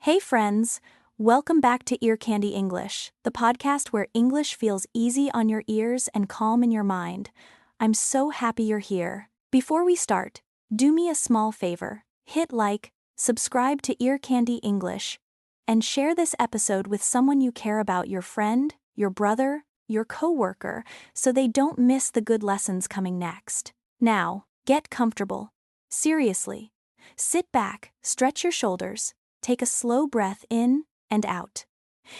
Hey friends, welcome back to Ear Candy English, the podcast where English feels easy on your ears and calm in your mind. I'm so happy you're here. Before we start, do me a small favor. Hit like, subscribe to Ear Candy English, and share this episode with someone you care about, your friend, your brother, your coworker, so they don't miss the good lessons coming next. Now, get comfortable. Seriously. Sit back, stretch your shoulders, take a slow breath in and out.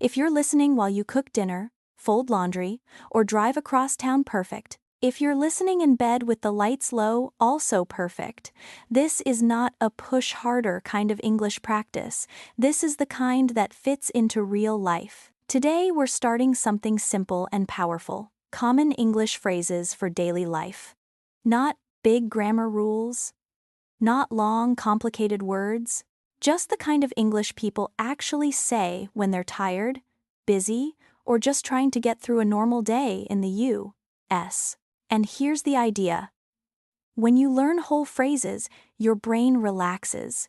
If you're listening while you cook dinner, fold laundry, or drive across town, perfect. If you're listening in bed with the lights low, also perfect. This is not a push harder kind of English practice. This is the kind that fits into real life. Today we're starting something simple and powerful. Common English phrases for daily life. Not big grammar rules. Not long, complicated words. Just the kind of English people actually say when they're tired, busy, or just trying to get through a normal day in the U.S. And here's the idea. When you learn whole phrases, your brain relaxes.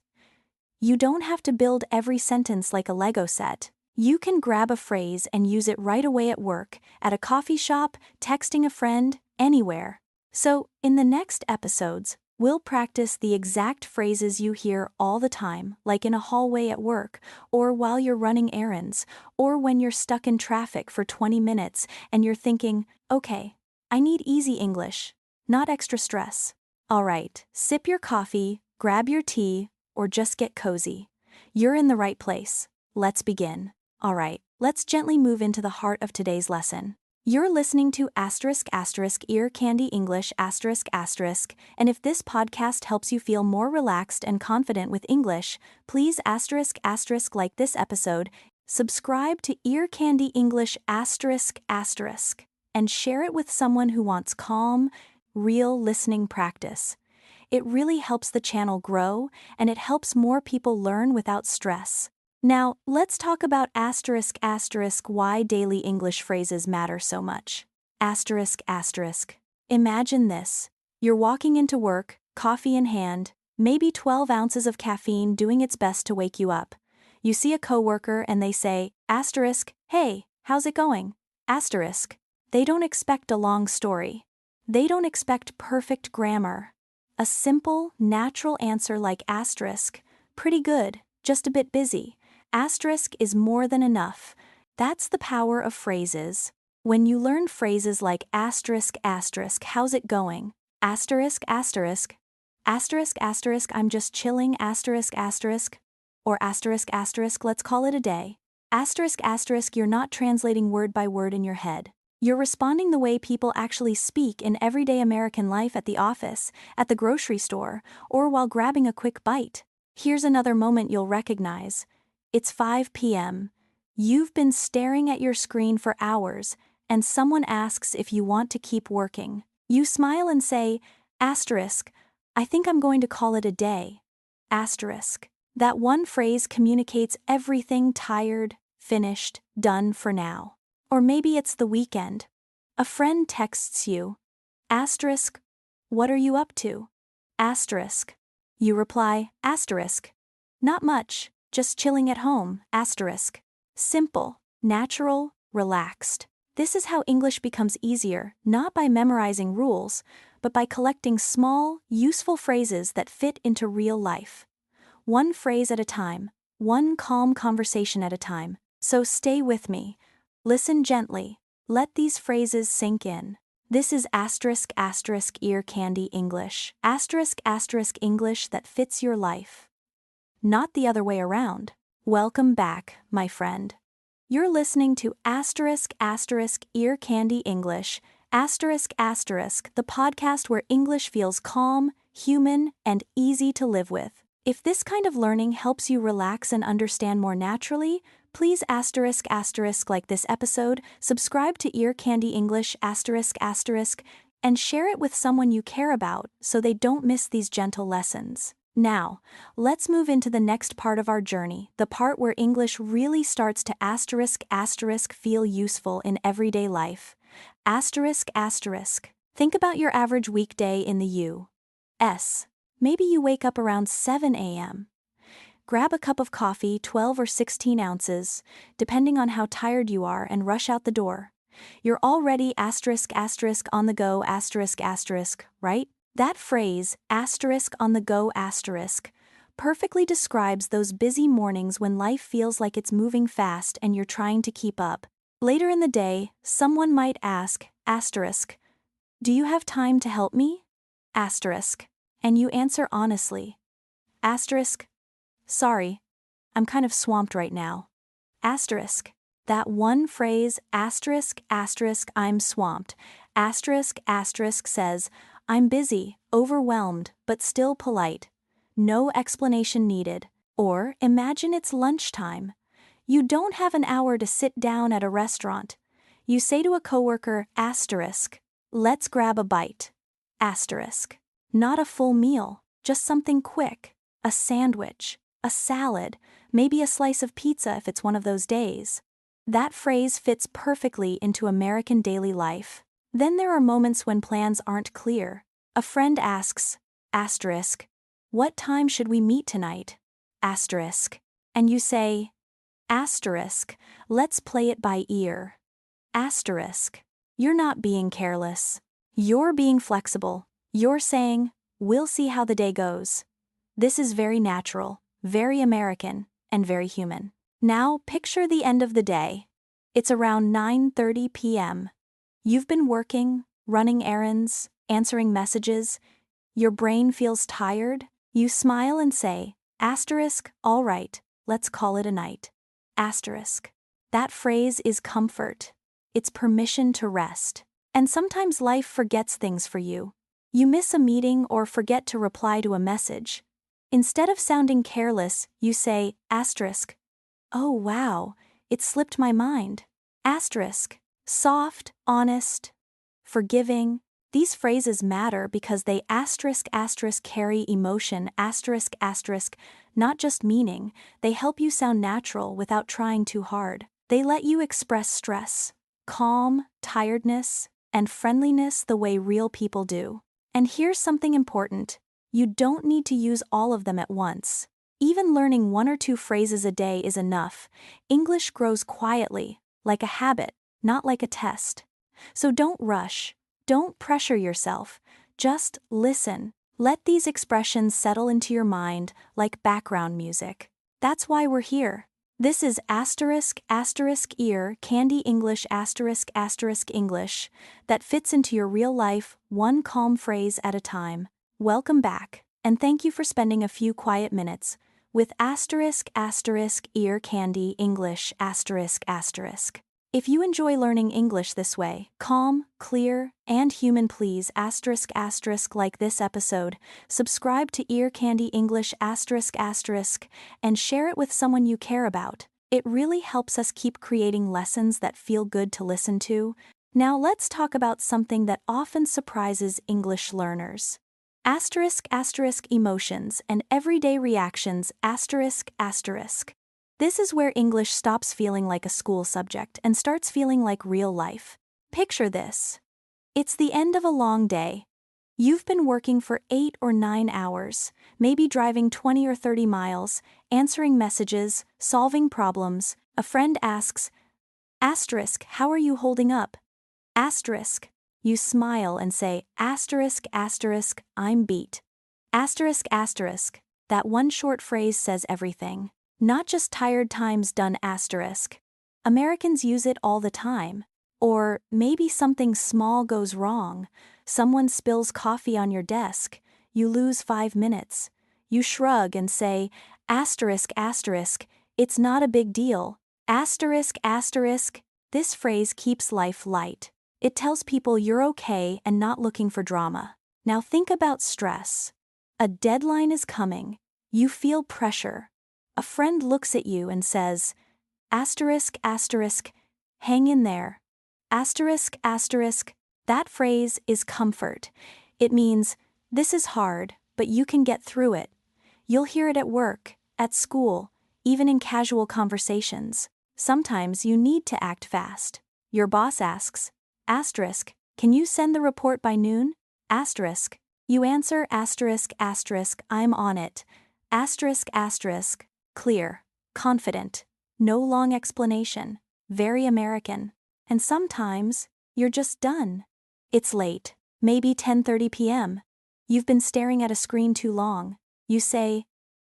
You don't have to build every sentence like a Lego set. You can grab a phrase and use it right away at work, at a coffee shop, texting a friend, anywhere. So, in the next episodes, we'll practice the exact phrases you hear all the time, like in a hallway at work, or while you're running errands, or when you're stuck in traffic for 20 minutes and you're thinking, okay, I need easy English, not extra stress. All right, sip your coffee, grab your tea, or just get cozy. You're in the right place. Let's begin. All right, let's gently move into the heart of today's lesson. You're listening to *** Ear Candy English ***, and if this podcast helps you feel more relaxed and confident with English, please *** like this episode, subscribe to Ear Candy English ***, and share it with someone who wants calm, real listening practice. It really helps the channel grow, and it helps more people learn without stress. Now, let's talk about ***, why daily English phrases matter so much. ***. Imagine this. You're walking into work, coffee in hand, maybe 12 ounces of caffeine doing its best to wake you up. You see a coworker and they say, "Hey, how's it going?" They don't expect a long story. They don't expect perfect grammar. A simple, natural answer like "Pretty good, just a bit busy." Is more than enough. That's the power of phrases. When you learn phrases like "how's it going?" I'm just chilling or let's call it a day. You're not translating word by word in your head. You're responding the way people actually speak in everyday American life, at the office, at the grocery store, or while grabbing a quick bite. Here's another moment you'll recognize. It's 5 p.m. You've been staring at your screen for hours, and someone asks if you want to keep working. You smile and say, "I think I'm going to call it a day." That one phrase communicates everything: tired, finished, done for now. Or maybe it's the weekend. A friend texts you, "What are you up to?" You reply, "Not much. Just chilling at home, ***. Simple, natural, relaxed. This is how English becomes easier, not by memorizing rules, but by collecting small, useful phrases that fit into real life. One phrase at a time, one calm conversation at a time. So stay with me. Listen gently. Let these phrases sink in. This is *** Ear Candy English. *** English that fits your life. Not the other way around. Welcome back, my friend. You're listening to *** Ear Candy English, ***, the podcast where English feels calm, human, and easy to live with. If this kind of learning helps you relax and understand more naturally, please *** like this episode, subscribe to Ear Candy English ***, and share it with someone you care about so they don't miss these gentle lessons. Now, let's move into the next part of our journey, the part where English really starts to *** feel useful in everyday life. Think about your average weekday in the U.S. Maybe you wake up around 7 a.m. Grab a cup of coffee, 12 or 16 ounces, depending on how tired you are, and rush out the door. You're already on the go right? That phrase, on the go perfectly describes those busy mornings when life feels like it's moving fast and you're trying to keep up. Later in the day, someone might ask, do you have time to help me? And you answer honestly. Sorry, I'm kind of swamped right now. That one phrase, I'm swamped, says, I'm busy, overwhelmed, but still polite. No explanation needed. Or, imagine it's lunchtime. You don't have an hour to sit down at a restaurant. You say to a coworker, let's grab a bite. Not a full meal, just something quick. A sandwich, a salad, maybe a slice of pizza if it's one of those days. That phrase fits perfectly into American daily life. Then there are moments when plans aren't clear. A friend asks, what time should we meet tonight? And you say, let's play it by ear. You're not being careless. You're being flexible. You're saying, we'll see how the day goes. This is very natural, very American, and very human. Now, picture the end of the day. It's around 9:30 p.m. You've been working, running errands, answering messages. Your brain feels tired. You smile and say, all right, let's call it a night. That phrase is comfort. It's permission to rest. And sometimes life forgets things for you. You miss a meeting or forget to reply to a message. Instead of sounding careless, you say, oh wow, it slipped my mind. Soft, honest, forgiving. These phrases matter because they carry emotion, not just meaning. They help you sound natural without trying too hard. They let you express stress, calm, tiredness, and friendliness the way real people do. And here's something important. You don't need to use all of them at once. Even learning 1 or 2 phrases a day is enough. English grows quietly, like a habit, not like a test. So don't rush. Don't pressure yourself. Just listen. Let these expressions settle into your mind like background music. That's why we're here. This is ear candy English English that fits into your real life, one calm phrase at a time. Welcome back, and thank you for spending a few quiet minutes with ear candy English If you enjoy learning English this way, calm, clear, and human, please like this episode, subscribe to Ear Candy English and share it with someone you care about. It really helps us keep creating lessons that feel good to listen to. Now let's talk about something that often surprises English learners. Emotions and everyday reactions This is where English stops feeling like a school subject and starts feeling like real life. Picture this. It's the end of a long day. You've been working for 8 or 9 hours, maybe driving 20 or 30 miles, answering messages, solving problems. A friend asks, how are you holding up? You smile and say, I'm beat. That one short phrase says everything. Not just tired times done Americans use it all the time. Or maybe something small goes wrong. Someone spills coffee on your desk. You lose 5 minutes. You shrug and say, it's not a big deal. This phrase keeps life light. It tells people you're okay and not looking for drama. Now think about stress. A deadline is coming. You feel pressure. A friend looks at you and says, hang in there. That phrase is comfort. It means, this is hard, but you can get through it. You'll hear it at work, at school, even in casual conversations. Sometimes you need to act fast. Your boss asks, can you send the report by noon? You answer, I'm on it. clear, confident, no long explanation, very American. And sometimes, you're just done. It's late, maybe 10:30 p.m. You've been staring at a screen too long. You say,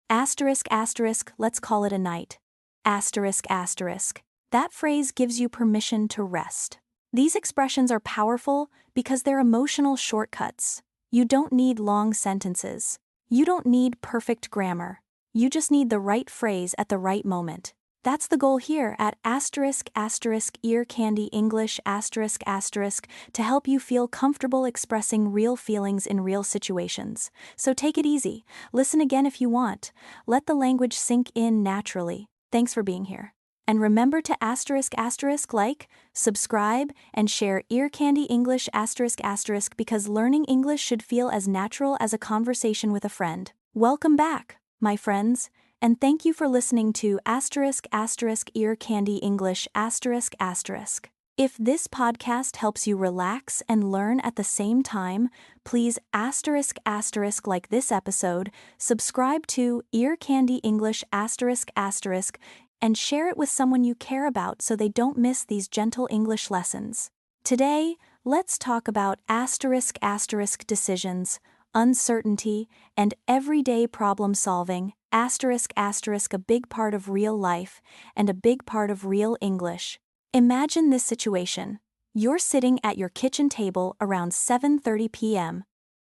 asterisk asterisk, let's call it a night. Asterisk asterisk. That phrase gives you permission to rest. These expressions are powerful because they're emotional shortcuts. You don't need long sentences. You don't need perfect grammar. You just need the right phrase at the right moment. That's the goal here at asterisk asterisk ear candy English asterisk asterisk to help you feel comfortable expressing real feelings in real situations. So take it easy. Listen again if you want. Let the language sink in naturally. Thanks for being here. And remember to asterisk asterisk like, subscribe, and share Ear Candy English asterisk asterisk because learning English should feel as natural as a conversation with a friend. Welcome back, my friends, and thank you for listening to asterisk asterisk Ear Candy English asterisk asterisk. If this podcast helps you relax and learn at the same time, please asterisk asterisk like this episode, subscribe to Ear Candy English asterisk asterisk, and share it with someone you care about so they don't miss these gentle English lessons. Today, let's talk about asterisk asterisk decisions, uncertainty, and everyday problem solving, asterisk asterisk a big part of real life and a big part of real English. Imagine this situation. You're sitting at your kitchen table around 7:30 p.m.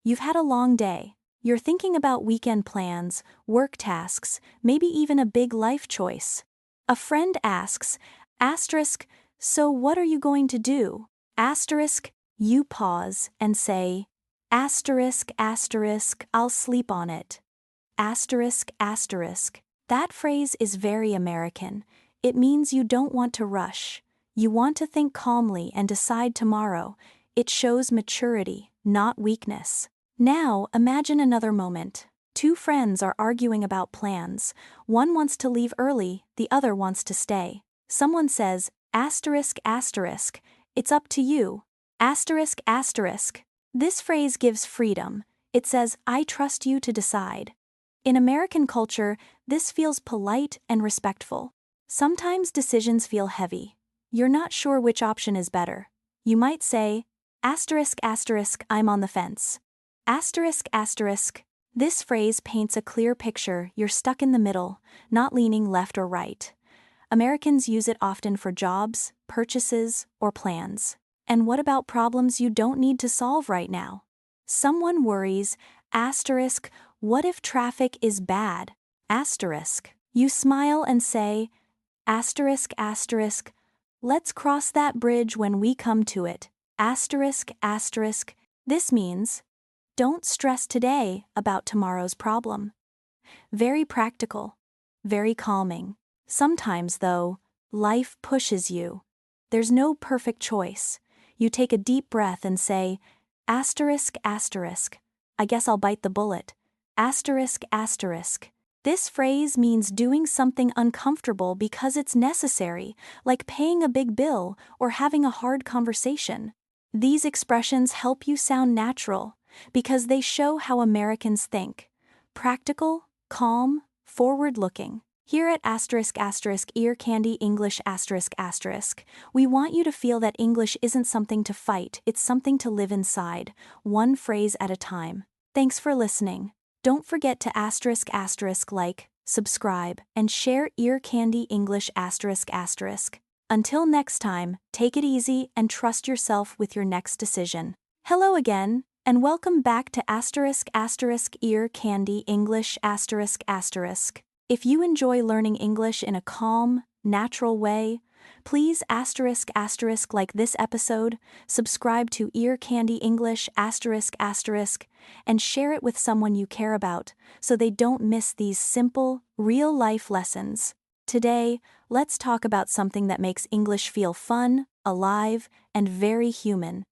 You've had a long day. You're thinking about weekend plans, work tasks, maybe even a big life choice. A friend asks, asterisk, so what are you going to do? Asterisk, you pause and say, asterisk asterisk, I'll sleep on it. Asterisk asterisk. That phrase is very American. It means you don't want to rush. You want to think calmly and decide tomorrow. It shows maturity, not weakness. Now, imagine another moment. Two friends are arguing about plans. One wants to leave early, the other wants to stay. Someone says, asterisk asterisk, it's up to you. Asterisk asterisk. This phrase gives freedom. It says, I trust you to decide. In American culture, this feels polite and respectful. Sometimes decisions feel heavy. You're not sure which option is better. You might say, asterisk asterisk, I'm on the fence. Asterisk asterisk. This phrase paints a clear picture. You're stuck in the middle, not leaning left or right. Americans use it often for jobs, purchases, or plans. And what about problems you don't need to solve right now? Someone worries, asterisk, what if traffic is bad? Asterisk. You smile and say, asterisk asterisk, let's cross that bridge when we come to it. Asterisk asterisk. This means, don't stress today about tomorrow's problem. Very practical, very calming. Sometimes, though, life pushes you. There's no perfect choice. You take a deep breath and say, asterisk asterisk, I guess I'll bite the bullet. Asterisk asterisk. This phrase means doing something uncomfortable because it's necessary, like paying a big bill or having a hard conversation. These expressions help you sound natural, because they show how Americans think. Practical, calm, forward-looking. Here at asterisk asterisk Ear Candy English asterisk asterisk, we want you to feel that English isn't something to fight, it's something to live inside, one phrase at a time. Thanks for listening. Don't forget to asterisk asterisk like, subscribe, and share Ear Candy English asterisk asterisk. Until next time, take it easy and trust yourself with your next decision. Hello again, and welcome back to asterisk asterisk Ear Candy English asterisk asterisk. If you enjoy learning English in a calm, natural way, please asterisk asterisk like this episode, subscribe to Ear Candy English asterisk asterisk, and share it with someone you care about so they don't miss these simple, real-life lessons. Today, let's talk about something that makes English feel fun, alive, and very human.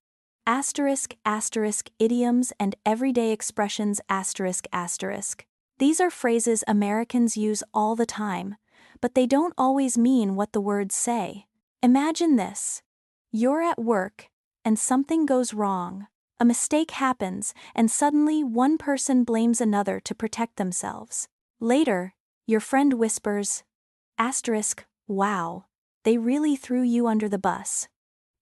Asterisk asterisk idioms and everyday expressions asterisk asterisk. These are phrases Americans use all the time, but they don't always mean what the words say. Imagine this. You're at work, and something goes wrong. A mistake happens, and suddenly one person blames another to protect themselves. Later, Your friend whispers, asterisk, wow, they really threw you under the bus.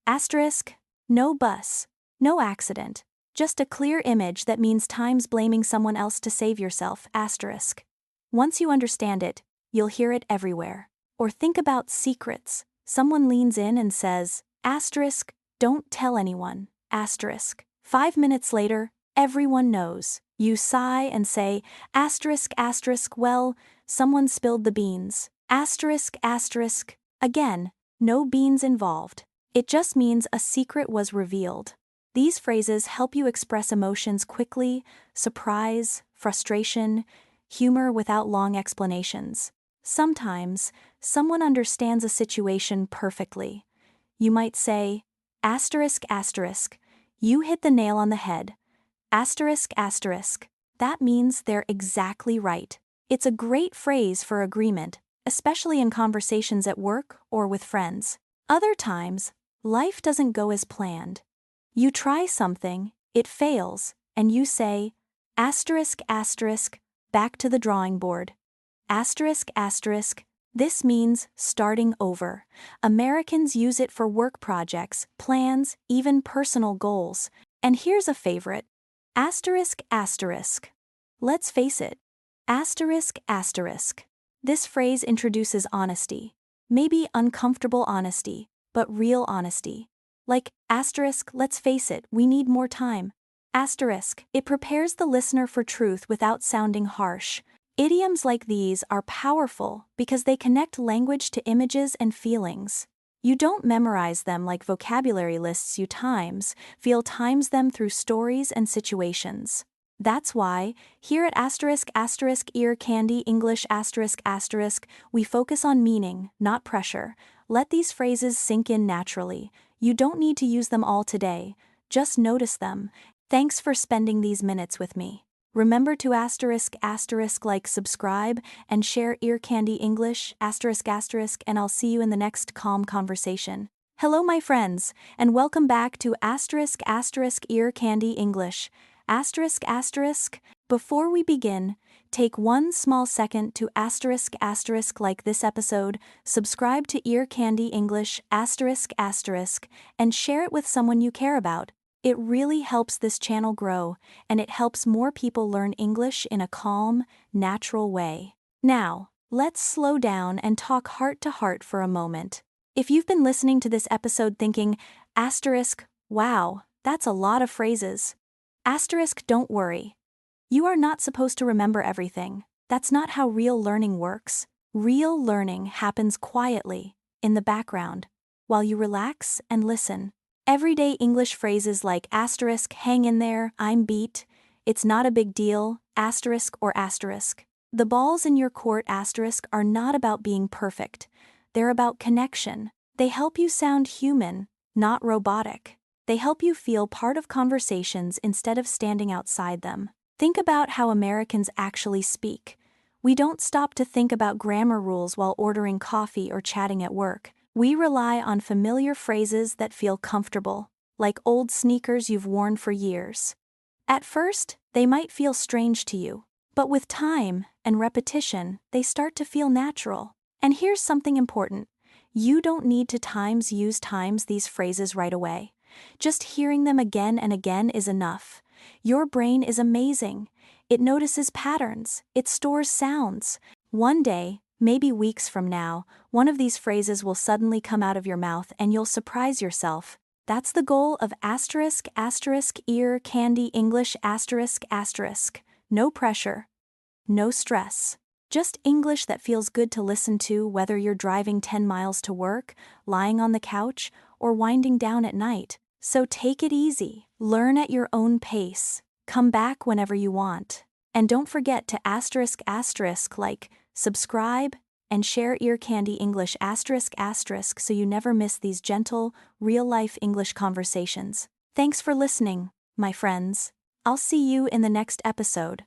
Asterisk, no bus, no accident, just a clear image that means time's blaming someone else to save yourself, asterisk. Once you understand it, you'll hear it everywhere. Or think about secrets. Someone leans in and says, asterisk, don't tell anyone, asterisk. 5 minutes later, everyone knows. You sigh and say, asterisk, asterisk, well, someone spilled the beans, asterisk, asterisk. Again, no beans involved. It just means a secret was revealed. These phrases help you express emotions quickly, surprise, frustration, humor without long explanations. Sometimes, someone understands a situation perfectly. You might say, asterisk, asterisk, you hit the nail on the head. Asterisk, asterisk, that means they're exactly right. It's a great phrase for agreement, especially in conversations at work or with friends. Other times, life doesn't go as planned. You try something, it fails, and you say, asterisk, asterisk, back to the drawing board. Asterisk, asterisk, this means starting over. Americans use it for work projects, plans, even personal goals. And here's a favorite. Asterisk, asterisk. Let's face it. Asterisk, asterisk. This phrase introduces honesty. Maybe uncomfortable honesty, but real honesty. Like, asterisk, let's face it, we need more time. Asterisk, it prepares the listener for truth without sounding harsh. Idioms like these are powerful because they connect language to images and feelings. You don't memorize them like vocabulary lists you times them through stories and situations. That's why, here at asterisk asterisk ear candy English asterisk asterisk, we focus on meaning, not pressure. Let these phrases sink in naturally. You don't need to use them all today, just notice them. Thanks for spending these minutes with me. Remember to asterisk asterisk like subscribe and share Ear Candy English asterisk asterisk, and I'll see you in the next calm conversation. Hello my friends, and welcome back to asterisk asterisk Ear Candy English asterisk asterisk. Before we begin, take one small second to asterisk asterisk like this episode, subscribe to Ear Candy English asterisk asterisk, and share it with someone you care about. It really helps this channel grow, and it helps more people learn English in a calm, natural way. Now, let's slow down and talk heart to heart for a moment. If you've been listening to this episode thinking, asterisk, wow, that's a lot of phrases. Asterisk, don't worry. You are not supposed to remember everything. That's not how real learning works. Real learning happens quietly, in the background, while you relax and listen. Everyday English phrases like asterisk, hang in there, I'm beat, it's not a big deal, asterisk or asterisk. The balls in your court asterisk are not about being perfect. They're about connection. They help you sound human, not robotic. They help you feel part of conversations instead of standing outside them. Think about how Americans actually speak. We don't stop to think about grammar rules while ordering coffee or chatting at work. We rely on familiar phrases that feel comfortable, like old sneakers you've worn for years. At first, they might feel strange to you, but with time and repetition, they start to feel natural. And here's something important. You don't need to use these phrases right away. Just hearing them again and again is enough. Your brain is amazing. It notices patterns, it stores sounds. One day, maybe weeks from now, one of these phrases will suddenly come out of your mouth and you'll surprise yourself. That's the goal of asterisk asterisk Ear Candy English asterisk asterisk. No pressure. No stress. Just English that feels good to listen to whether you're driving 10 miles to work, lying on the couch, or winding down at night. So take it easy. Learn at your own pace. Come back whenever you want. And don't forget to asterisk asterisk like subscribe, and share Ear Candy English asterisk asterisk so you never miss these gentle, real-life English conversations. Thanks for listening, my friends. I'll see you in the next episode.